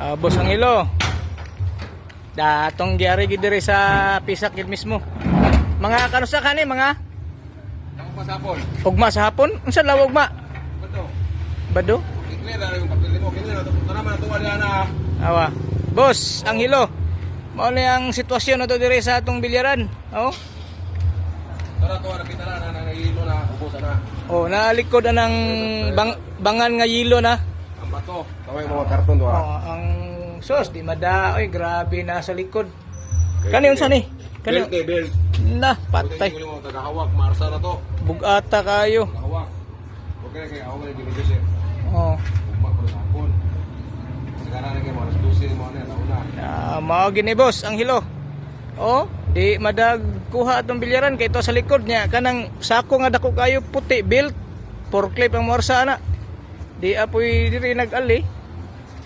Boss Angelo. Datong gyari gid diri sa pisak gid mismo. Mga kanusa kani mga Ugma sa hapon. ugma sa hapon. Unsa law ugma? Beto. Bado? Ikli na yung papel mo. Kini na tapos na man tuwa na. Awa. Boss Angelo. Mao ni ang sitwasyon nato diri sa atong bilyaran. Oh. Tara tuwa na kita na nangilo na ubusan na. Oh, nalikod na ng bangan nga yilo na. Ang bato. Tawag mga karton to ha. Oh, ang sus di madaoy, grabe na sa likod. Kani unsa ni? Kani Belt belt. na patay. Patay. Mo tagahawak marsa na to. Bugata kayo. Tagahawak. Okay kay ako na ginido siya. Oh. Ugma ko sa hapon. Sekarang lagi mo alas 12 mo na tauna. Mao gini boss ang hilo. Oh, di madag kuha atong bilyaran kay ito sa likod niya kanang sako nga dako kayo puti built forklift ang morsa na. Di apoy diri nag-ali.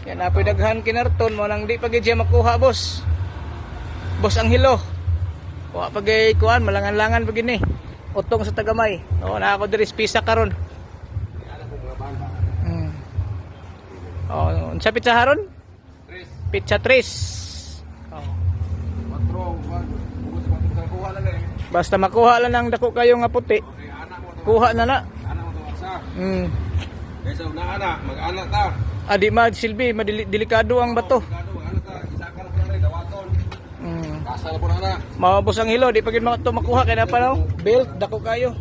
Yan apoy daghan kinarton mo nang di pa gid siya makuha boss. Boss ang hilo. Wa pagay kuan malangan-langan pag ni. Utong sa tagamay. Oh, na ako diri sa pisa karon. Ana ko mga banda. Oh, unsa pizza haron? Tres. Pizza 3. Oh. Patro. Ubus sa kuha lang eh. Basta makuha lang ng dako kayo nga puti. Kay anak mo to. Kuha na na. Anak mo to sa. Kaysa una anak, mag-anak ta. Adi silbi, delikado ang bato. Ano ta, isa ka na rin dawaton. Kasal po na anak. Maubos ang hilo, di pa gid to makuha kay na pa no. Belt dako kayo.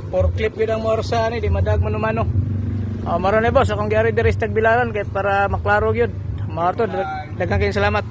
Forklift gid ang morsa ni, di madag manumano. Maro ni boss, akong gyari diri sa Tagbilaran kay para maklaro gyud. Mao to, daghang kayong salamat.